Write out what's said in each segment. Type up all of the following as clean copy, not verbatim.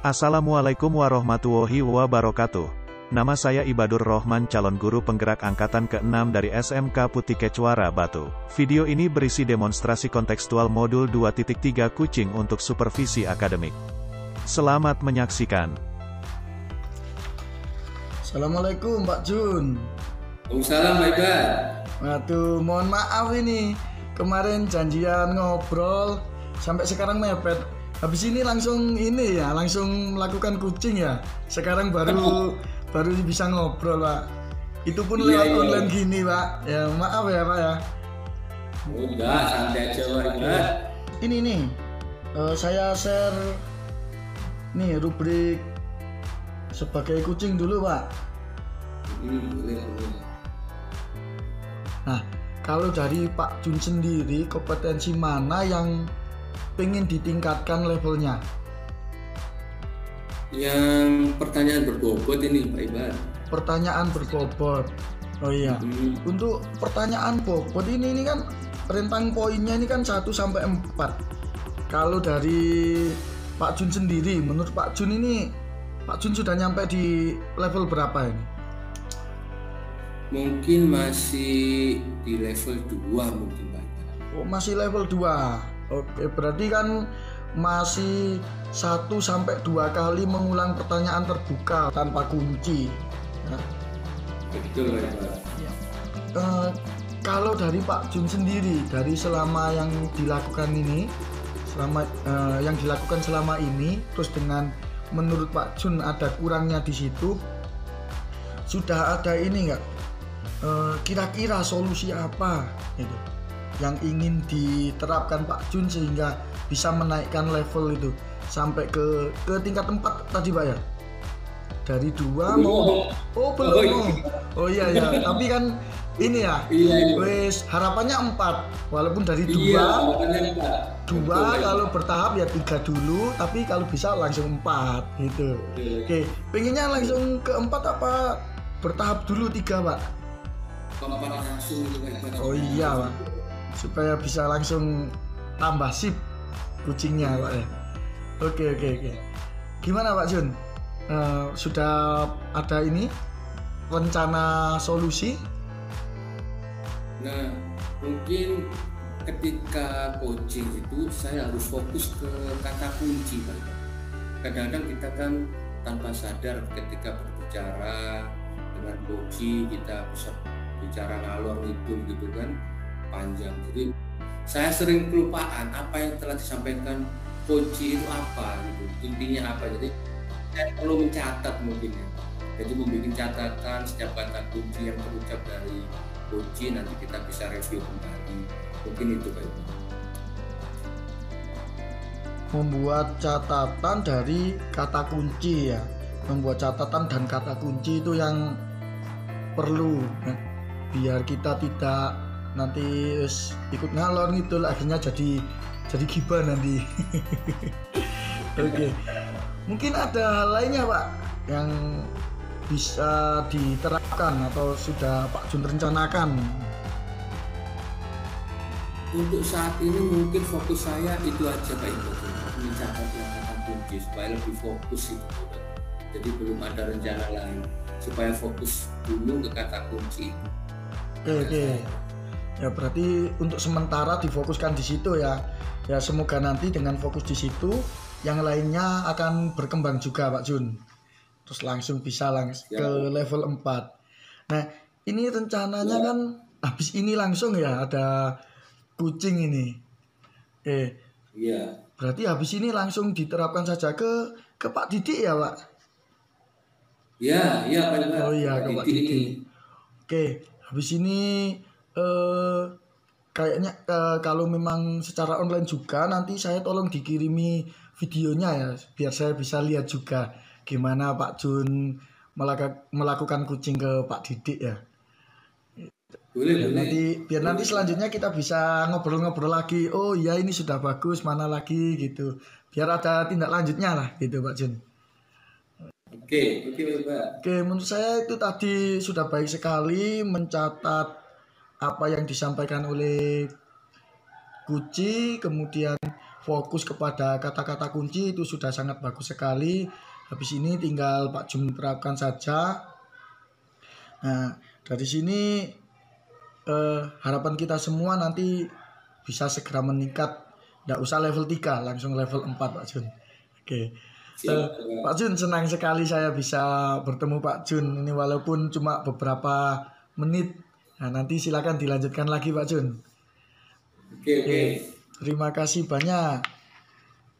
Assalamualaikum warahmatullahi wabarakatuh. Nama saya Ibadur Rohman, calon guru penggerak angkatan ke-6 dari SMK Putih Kecuara Batu. Video ini berisi demonstrasi kontekstual modul 2.3 kucing untuk supervisi akademik. Selamat menyaksikan. Assalamualaikum Pak Jun. Waalaikumsalam Pak Ibar. Waduh, mohon maaf ini. Kemarin janjian ngobrol, sampai sekarang mepet. Habis ini langsung melakukan kucing ya. Sekarang baru bisa ngobrol Pak. Itu pun lewat online gini Pak. Ya maaf ya Pak ya. Udah santai aja Pak Ibar. Ini nih, saya share nih rubrik sebagai kucing dulu Pak. Boleh. Nah, kalau dari Pak Jun sendiri, kompetensi mana yang pengen ditingkatkan levelnya? Yang pertanyaan berbobot ini Pak Ibar. Pertanyaan berbobot. Oh iya. Untuk pertanyaan bobot ini kan rentang poinnya ini kan 1 sampai 4. Kalau dari Pak Jun sendiri, menurut Pak Jun ini, Pak Jun sudah nyampe di level berapa ini? Mungkin masih di level 2 mungkin Pak Ibar. Oh, masih level 2. Oke, berarti kan masih 1 sampai 2 kali mengulang pertanyaan terbuka tanpa kunci. Nah, Betul Pak Ibar. Kalau dari Pak Jun sendiri, dari selama yang dilakukan ini, selama ini, terus dengan menurut Pak Jun ada kurangnya di situ, sudah ada ini nggak? Kira-kira solusi apa gitu yang ingin diterapkan Pak Jun sehingga bisa menaikkan level itu sampai ke tingkat 4 tadi Pak ya? Dari 2 mau belum. Oh iya tapi kan ini ya, wes harapannya 4 walaupun dari 2 kalau bertahap ya 3 dulu, tapi kalau bisa langsung 4 gitu. Oke, pengennya langsung ke 4 apa bertahap dulu 3 Pak? Langsung itu Pak Ibar. Oh iya Pak, supaya bisa langsung tambah sip kucingnya Pak ya. Oke. Gimana Pak Jun? Sudah ada ini rencana solusi? Nah, mungkin ketika coaching itu saya harus fokus ke kata kunci Pak Ibar. Kadang-kadang kita kan tanpa sadar ketika berbicara dengan coaching kita bisa bicara ngalor itu gitu kan panjang. Jadi saya sering kelupaan apa yang telah disampaikan coaching itu apa gitu, intinya apa. Jadi saya perlu mencatat mungkin ya. Jadi membuat catatan setiap kata kunci yang terucap dari coaching, nanti kita bisa review kembali. Mungkin itu Pak Ibu. Membuat catatan dari kata kunci ya. Membuat catatan dan kata kunci itu yang perlu ya. Biar kita tidak nanti ikut ngalor gitu lah, akhirnya jadi gibah nanti. Oke. Mungkin ada hal lainnya Pak yang bisa diterapkan atau sudah Pak Jun rencanakan? Untuk saat ini mungkin fokus saya itu aja Pak Ibu, mencatat kata kunci supaya lebih fokus itu. Jadi belum ada rencana lain, supaya fokus dulu ke kata kunci. Oke. Ya berarti untuk sementara difokuskan di situ ya. Ya semoga nanti dengan fokus di situ yang lainnya akan berkembang juga Pak Jun. Terus langsung bisa ke level 4. Nah, ini rencananya kan habis ini langsung ya ada kucing ini. Iya. Berarti habis ini langsung diterapkan saja ke Pak Didik ya, Pak? Iya Pak Ibar. Oh iya, ke Pak Didik. Oke, habis ini kayaknya kalau memang secara online juga nanti saya tolong dikirimi videonya ya biar saya bisa lihat juga gimana Pak Jun melakukan kucing ke Pak Didik ya. Boleh. Biar nanti selanjutnya kita bisa ngobrol-ngobrol lagi. Oh iya ini sudah bagus, mana lagi gitu. Biar ada tindak lanjutnya lah gitu Pak Jun. Oke Pak. Oke, menurut saya itu tadi sudah baik sekali mencatat apa yang disampaikan oleh Guci, kemudian fokus kepada kata-kata kunci itu sudah sangat bagus sekali. Habis ini tinggal Pak Jun terapkan saja. Nah, dari sini harapan kita semua nanti bisa segera meningkat. Nggak usah level 3, langsung level 4 Pak Jun. Oke. Pak Jun, senang sekali saya bisa bertemu Pak Jun ini walaupun cuma beberapa menit. Nah, nanti silakan dilanjutkan lagi Pak Jun. Oke. Terima kasih banyak.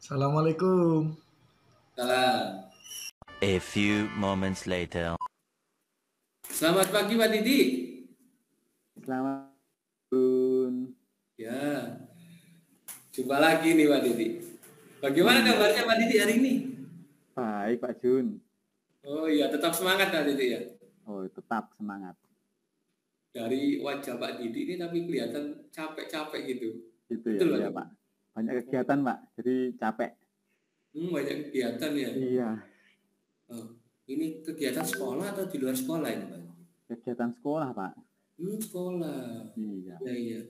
Assalamualaikum. Salam. A few moments later. Selamat pagi Pak Didi. Selamat Jun. Ya, jumpa lagi nih Pak Didi. Bagaimana kabarnya Pak Didi hari ini? Baik Pak Jun. Oh iya, tetap semangat Pak Didi ya. Oh, tetap semangat. Dari wajah Pak Didi ini tapi kelihatan capek-capek gitu. Gitu ya, Betul, ya Pak. Banyak kegiatan Pak, jadi capek. Banyak kegiatan ya. Iya. Oh, ini kegiatan sekolah atau di luar sekolah ini Pak? Kegiatan sekolah Pak. Sekolah. Iya. Iya.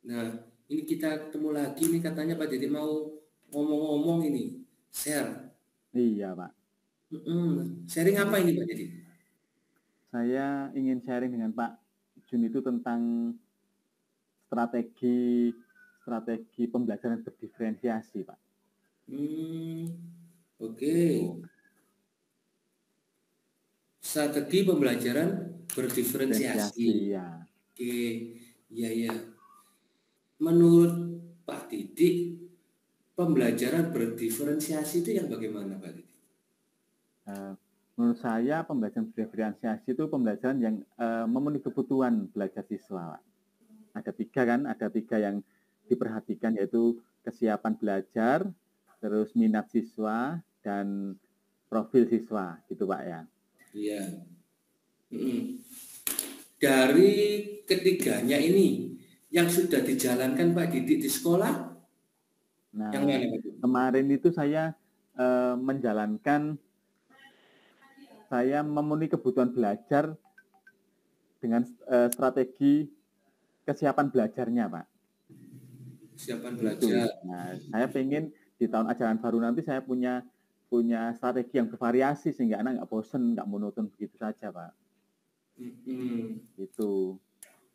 Nah, ini kita ketemu lagi nih katanya Pak Didi mau ngomong-ngomong ini, share. Iya Pak. Sharing apa ini Pak Didi? Saya ingin sharing dengan Pak Jun itu tentang strategi pembelajaran berdiferensiasi Pak. Oke. Strategi pembelajaran berdiferensiasi. Ya. Oke, iya. Menurut Pak Didi, pembelajaran berdiferensiasi itu yang bagaimana Pak Didi? Menurut saya pembelajaran berdiferensiasi itu pembelajaran yang memenuhi kebutuhan belajar siswa Pak. Ada tiga yang diperhatikan, yaitu kesiapan belajar, terus minat siswa, dan profil siswa, gitu Pak ya. Iya. Dari ketiganya ini, yang sudah dijalankan Pak Didi di sekolah? Nah, yang mana, Pak? Kemarin itu saya saya memenuhi kebutuhan belajar dengan strategi kesiapan belajarnya Pak. Kesiapan belajar. Nah, saya pengen di tahun ajaran baru nanti saya punya strategi yang bervariasi sehingga anak nggak bosen, nggak monoton begitu saja Pak. Itu.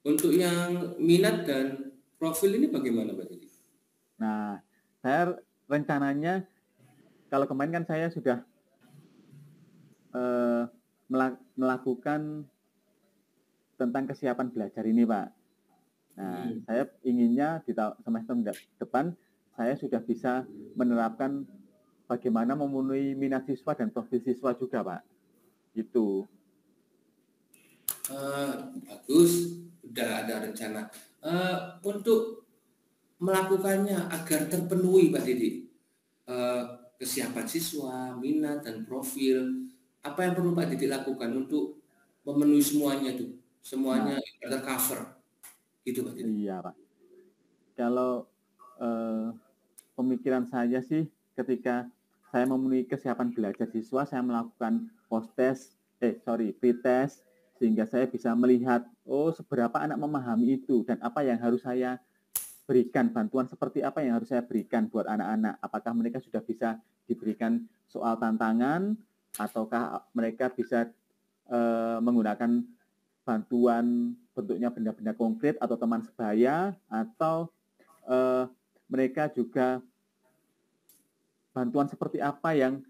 Untuk yang minat dan profil ini bagaimana Pak Didi? Nah, saya rencananya kalau kemarin kan saya sudah melakukan tentang kesiapan belajar ini Pak. Nah, saya inginnya di semester depan saya sudah bisa menerapkan bagaimana memenuhi minat siswa dan profil siswa juga Pak. Itu. Bagus, udah ada rencana. Untuk melakukannya agar terpenuhi Pak Didi, kesiapan siswa, minat dan profil, apa yang perlu Pak Didi lakukan untuk memenuhi semuanya tuh, semuanya tercover, gitu Pak Didi? Iya Pak. Kalau pemikiran saya sih, ketika saya memenuhi kesiapan belajar siswa, saya melakukan pretest, sehingga saya bisa melihat, seberapa anak memahami itu, dan apa yang harus saya berikan, bantuan seperti apa yang harus saya berikan buat anak-anak. Apakah mereka sudah bisa diberikan soal tantangan, ataukah mereka bisa menggunakan bantuan bentuknya benda-benda konkret atau teman sebaya, atau mereka juga bantuan seperti apa yang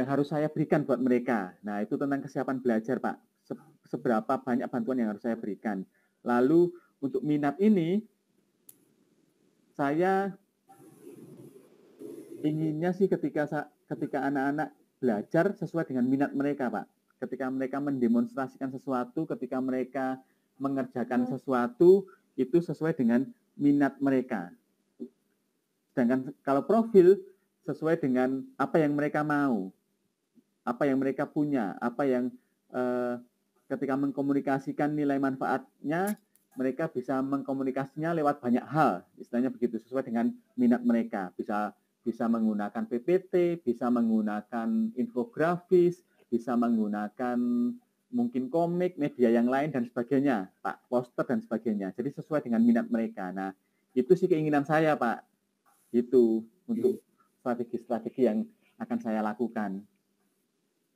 harus saya berikan buat mereka. Nah, itu tentang kesiapan belajar, Pak. Seberapa banyak bantuan yang harus saya berikan. Lalu, untuk minat ini, saya inginnya sih ketika anak-anak belajar sesuai dengan minat mereka, Pak. Ketika mereka mendemonstrasikan sesuatu, ketika mereka mengerjakan sesuatu, itu sesuai dengan minat mereka. Sedangkan kalau profil, sesuai dengan apa yang mereka mau, apa yang mereka punya, apa yang ketika mengkomunikasikan nilai manfaatnya, mereka bisa mengkomunikasinya lewat banyak hal, istilahnya begitu, sesuai dengan minat mereka. Bisa menggunakan PPT, bisa menggunakan infografis, bisa menggunakan mungkin komik, media yang lain, dan sebagainya, Pak, poster dan sebagainya. Jadi sesuai dengan minat mereka. Nah, itu sih keinginan saya, Pak. Itu untuk strategi-strategi yang akan saya lakukan.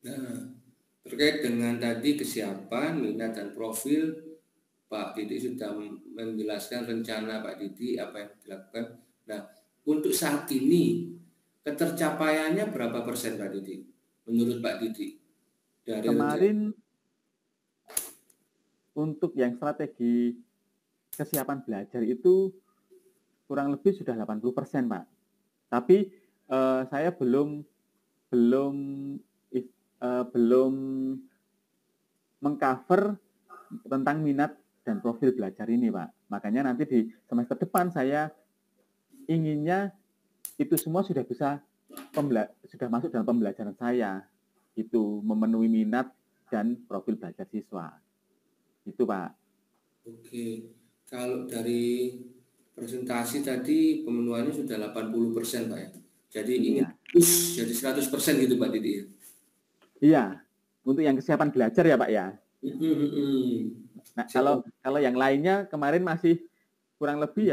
Nah, terkait dengan tadi kesiapan, minat dan profil, Pak Didi sudah menjelaskan rencana Pak Didi apa yang dilakukan. Nah, untuk saat ini ketercapaiannya berapa persen Pak Didi? Menurut Pak Didi dari Kemarin untuk yang strategi kesiapan belajar itu kurang lebih sudah 80%, Pak. Tapi saya belum mengcover tentang minat dan profil belajar ini, Pak. Makanya nanti di semester depan saya inginnya itu semua sudah masuk dalam pembelajaran saya. Itu memenuhi minat dan profil belajar siswa. Itu, Pak. Oke, kalau dari presentasi tadi pemenuhannya sudah 80%, Pak ya. Jadi ingin push jadi 100% gitu Pak Didi ya. Iya, untuk yang kesiapan belajar ya Pak ya. Nah, kalau yang lainnya kemarin masih kurang lebih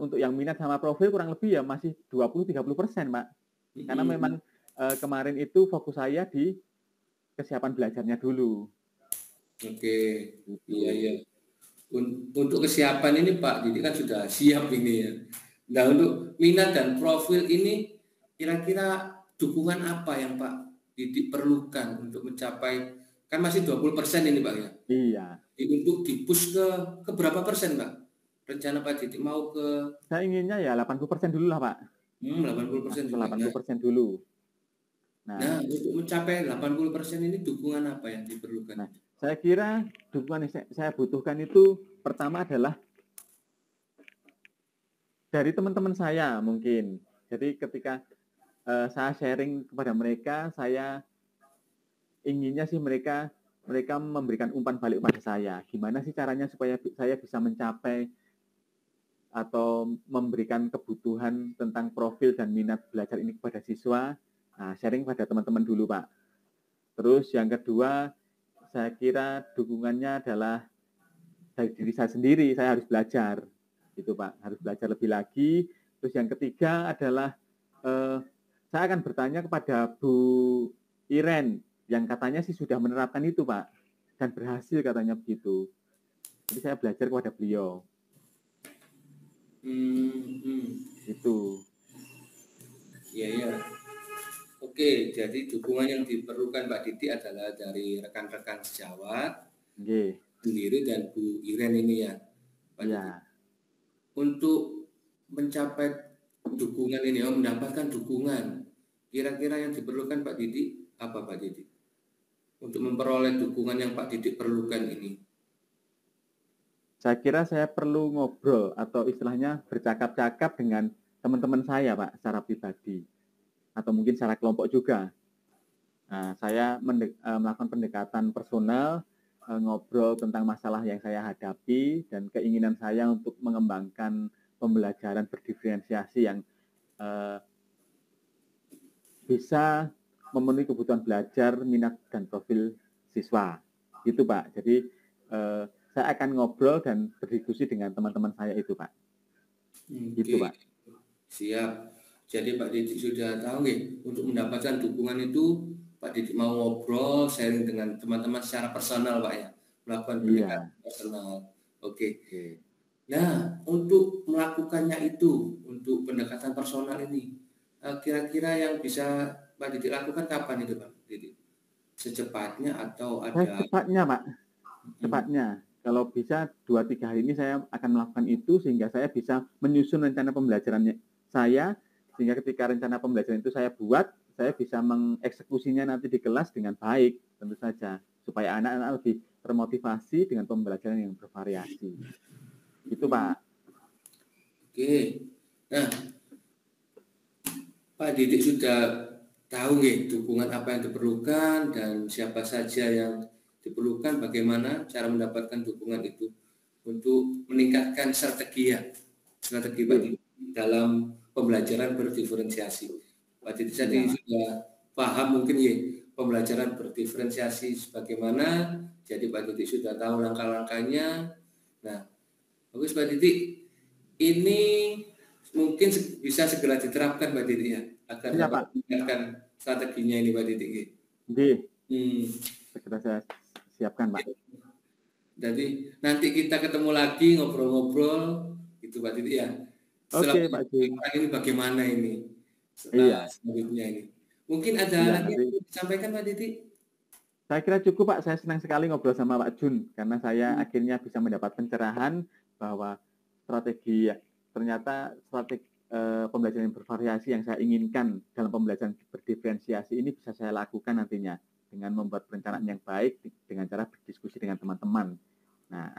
untuk yang minat sama profil kurang lebih ya masih 20-30%, Pak. Karena memang kemarin itu fokus saya di kesiapan belajarnya dulu. Oke, iya. Untuk kesiapan ini Pak Didi kan sudah siap ini ya. Nah, untuk minat dan profil ini kira-kira dukungan apa yang Pak Didi perlukan untuk mencapai, kan masih 20% ini Pak ya? Iya. Untuk di-push ke berapa persen Pak? Rencana Pak Didi mau ke? Saya inginnya ya 80% dulu lah Pak. 80% juga. 80% dulu. Nah, untuk mencapai 80% ini dukungan apa yang diperlukan? Nah, saya kira dukungan yang saya butuhkan itu pertama adalah dari teman-teman saya mungkin. Jadi ketika saya sharing kepada mereka, saya inginnya sih mereka memberikan umpan balik kepada saya. Gimana sih caranya supaya saya bisa mencapai atau memberikan kebutuhan tentang profil dan minat belajar ini kepada siswa. Nah, sharing pada teman-teman dulu, Pak. Terus yang kedua, saya kira dukungannya adalah dari diri saya sendiri, saya harus belajar. Gitu, Pak. Harus belajar lebih lagi. Terus yang ketiga adalah saya akan bertanya kepada Bu Iren, yang katanya sih sudah menerapkan itu, Pak. Dan berhasil katanya begitu. Jadi saya belajar kepada beliau. Itu. Iya. Oke, jadi dukungan yang diperlukan Pak Didi adalah dari rekan-rekan sejawat, sendiri dan Bu Iren ini ya, Pak Didi. Untuk mencapai dukungan ini, mendapatkan dukungan, kira-kira yang diperlukan Pak Didi apa Pak Didi? Untuk memperoleh dukungan yang Pak Didi perlukan ini. Saya kira saya perlu ngobrol atau istilahnya bercakap-cakap dengan teman-teman saya, Pak, secara pribadi. Atau mungkin secara kelompok juga. Nah, saya melakukan pendekatan personal, ngobrol tentang masalah yang saya hadapi dan keinginan saya untuk mengembangkan pembelajaran berdiferensiasi yang bisa memenuhi kebutuhan belajar, minat, dan profil siswa. Itu, Pak. Jadi, saya akan ngobrol dan berdiskusi dengan teman-teman saya itu, Pak. Gitu, Pak. Siap. Jadi Pak Didi sudah tahu nih, untuk mendapatkan dukungan itu Pak Didi mau ngobrol, sharing dengan teman-teman secara personal Pak ya, melakukan pendekatan personal. Oke. Nah, untuk melakukannya itu, untuk pendekatan personal ini, kira-kira yang bisa Pak Didi lakukan kapan itu Pak Didi? Secepatnya atau ada? Cepatnya Pak, cepatnya. Kalau bisa 2-3 hari ini saya akan melakukan itu sehingga saya bisa menyusun rencana pembelajarannya saya. Sehingga ketika rencana pembelajaran itu saya buat, saya bisa mengeksekusinya nanti di kelas dengan baik, tentu saja. Supaya anak-anak lebih termotivasi dengan pembelajaran yang bervariasi. Itu, Pak. Oke. Nah, Pak Didi sudah tahu nih dukungan apa yang diperlukan dan siapa saja yang diperlukan, bagaimana cara mendapatkan dukungan itu untuk meningkatkan strategi Pak Didi dalam pembelajaran berdiferensiasi. Pak Didi tadi sudah paham mungkin ya pembelajaran berdiferensiasi sebagaimana, jadi Pak Didi sudah tahu langkah-langkahnya. Nah, bagus Pak Didi, ini mungkin bisa segera diterapkan Pak Didi ya, agar Iya, dapat Pak. meningkatkan strateginya ini Pak Didi. Nggih, Hmm. segera saya siapkan, Pak. Jadi nanti kita ketemu lagi ngobrol-ngobrol gitu Pak Didi ya. Setelah Oke, Pak Jun. ini bagaimana ini? Iya. Selanjutnya ini. Mungkin ada Iya, lagi nanti. yang mau disampaikan Pak Didi? Saya kira cukup, Pak. Saya senang sekali ngobrol sama Pak Jun karena saya akhirnya bisa mendapat pencerahan bahwa ternyata strategi pembelajaran yang bervariasi yang saya inginkan dalam pembelajaran berdiferensiasi ini bisa saya lakukan nantinya dengan membuat perencanaan yang baik dengan cara berdiskusi dengan teman-teman. Nah,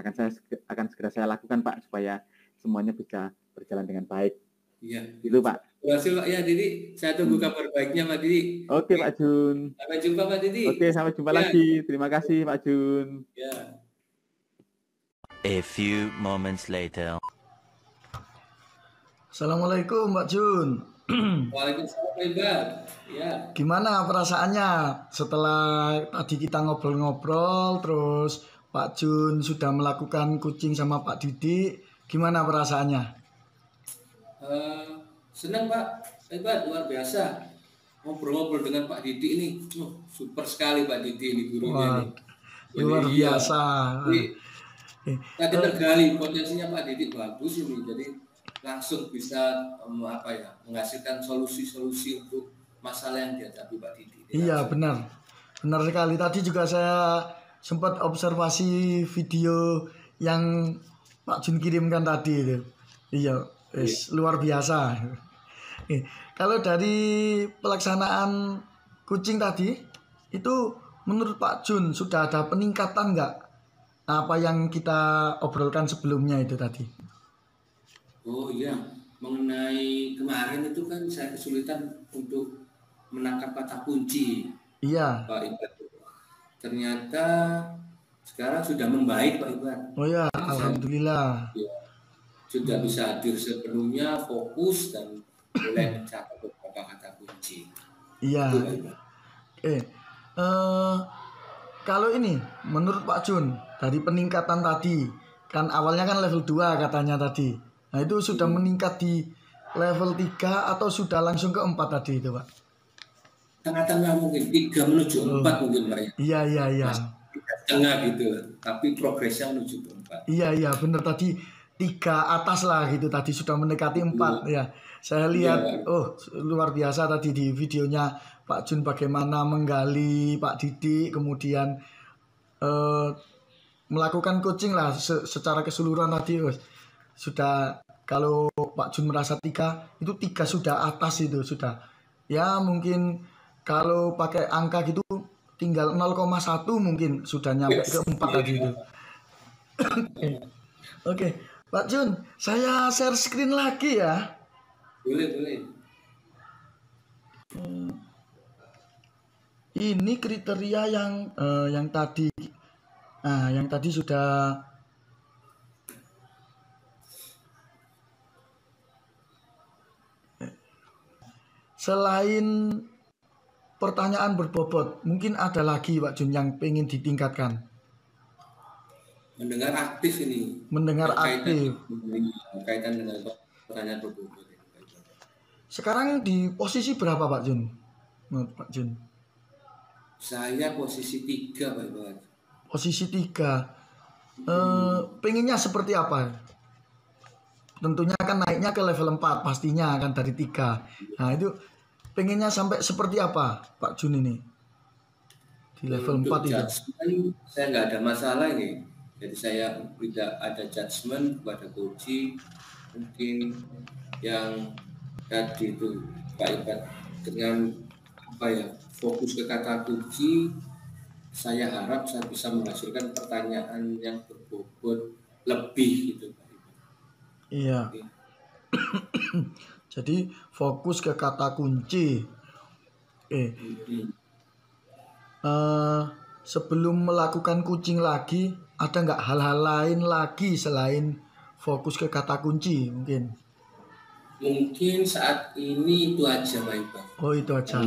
akan segera saya lakukan, Pak, supaya semuanya bisa berjalan dengan baik. Iya. Itu, Pak. Berhasil Pak ya, Didi. Saya tunggu kabar baiknya Pak Didi. Oke, Pak Jun. Sampai jumpa Pak Didi. Oke, sampai jumpa lagi. Terima kasih, Pak Jun. Ya. A few moments later. Assalamualaikum Mbak Jun. Waalaikumsalam Pak Ibad. Ya. Gimana perasaannya setelah tadi kita ngobrol-ngobrol, terus Pak Jun sudah melakukan coaching sama Pak Didi, gimana perasaannya? Senang Pak Ibad, luar biasa. Ngobrol-ngobrol dengan Pak Didi ini, super sekali Pak Didi ini gurunya. Luar biasa. Tadi tergali potensinya Pak Didi bagus ini, jadi langsung bisa menghasilkan solusi-solusi untuk masalah yang dihadapi Pak Didi. Iya benar sekali. Tadi juga saya sempat observasi video yang Pak Jun kirimkan tadi itu. Iya, luar biasa. Kalau dari pelaksanaan coaching tadi itu menurut Pak Jun sudah ada peningkatan nggak apa yang kita obrolkan sebelumnya itu tadi? Oh iya, mengenai kemarin itu kan saya kesulitan untuk menangkap kata kunci. Iya. Pak Iban. Ternyata sekarang sudah membaik Pak Iban. Oh ya, alhamdulillah. Sudah bisa hadir sepenuhnya, fokus dan mulai mencatat beberapa kata kunci. Iya. Kalau ini menurut Pak Jun dari peningkatan tadi kan awalnya kan level 2 katanya tadi. Nah itu sudah meningkat di level 3 atau sudah langsung ke 4 tadi itu Pak? Tengah-tengah mungkin 3 menuju 4 mungkin Pak ya. Iya. Tengah gitu, tapi progresnya menuju ke 4. Iya benar tadi 3 atas lah gitu tadi sudah mendekati 4 ya. Saya lihat luar biasa tadi di videonya Pak Jun bagaimana menggali Pak Didi kemudian melakukan coaching lah secara keseluruhan tadi sudah. Kalau Pak Jun merasa 3 itu 3 sudah atas itu sudah ya mungkin kalau pakai angka gitu tinggal 0,1 mungkin sudah nyampe ke 4 tadi itu. Oke, Pak Jun saya share screen lagi ya. Boleh. Ini kriteria yang tadi yang tadi sudah selain pertanyaan berbobot, mungkin ada lagi Pak Jun yang pengen ditingkatkan. Mendengar aktif ini. Mendengar aktif. Berkaitan dengan pertanyaan berbobot. Sekarang di posisi berapa Pak Jun? Pak Jun. Saya posisi 3 Pak Iwan. Posisi 3. Pengennya seperti apa? Tentunya kan naiknya ke level 4 pastinya kan dari 3. Nah itu pengennya sampai seperti apa Pak Jun ini di level 4 itu? Saya nggak ada masalah ini. Jadi saya tidak ada judgement kepada coaching. Mungkin yang tadi itu Pak Iban dengan fokus ke kata kunci, saya harap saya bisa menghasilkan pertanyaan yang berbobot lebih gitu Pak Iban. Iya. Jadi fokus ke kata kunci. Sebelum melakukan coaching lagi, ada nggak hal-hal lain lagi selain fokus ke kata kunci mungkin? Mungkin saat ini itu aja Pak Iban. Oh itu aja.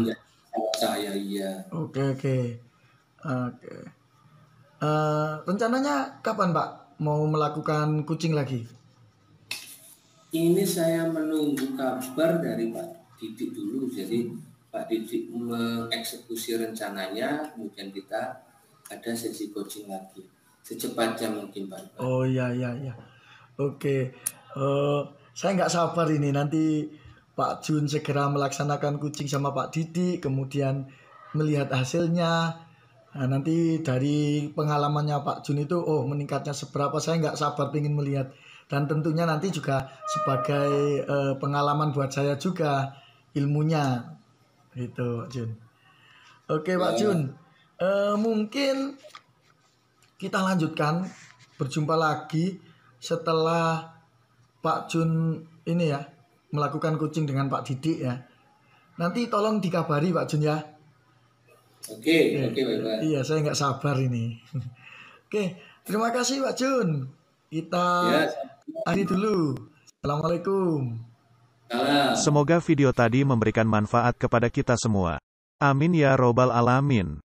Saya iya. Oke. Rencananya kapan Pak mau melakukan coaching lagi? Ini saya menunggu kabar dari Pak Didik dulu. Jadi Pak Didik mengeksekusi rencananya, kemudian kita ada sesi coaching lagi. Secepatnya mungkin Pak Iqbal. Oh iya iya iya. Oke. Saya nggak sabar ini nanti Pak Jun segera melaksanakan coaching sama Pak Didik, kemudian melihat hasilnya. Nah, nanti dari pengalamannya Pak Jun itu, oh meningkatnya seberapa, saya nggak sabar ingin melihat. Dan tentunya nanti juga sebagai pengalaman buat saya juga ilmunya, gitu Pak Jun. Oke Pak Ya. Jun, mungkin kita lanjutkan berjumpa lagi setelah Pak Jun ini ya melakukan coaching dengan Pak Didik ya. Nanti tolong dikabari Pak Jun ya. Oke, Pak Iqbal. Iya, saya nggak sabar ini. Oke, terima kasih Pak Jun. Kita Ya, akhiri dulu. Assalamualaikum. salam. Semoga video tadi memberikan manfaat kepada kita semua. Amin ya robbal alamin.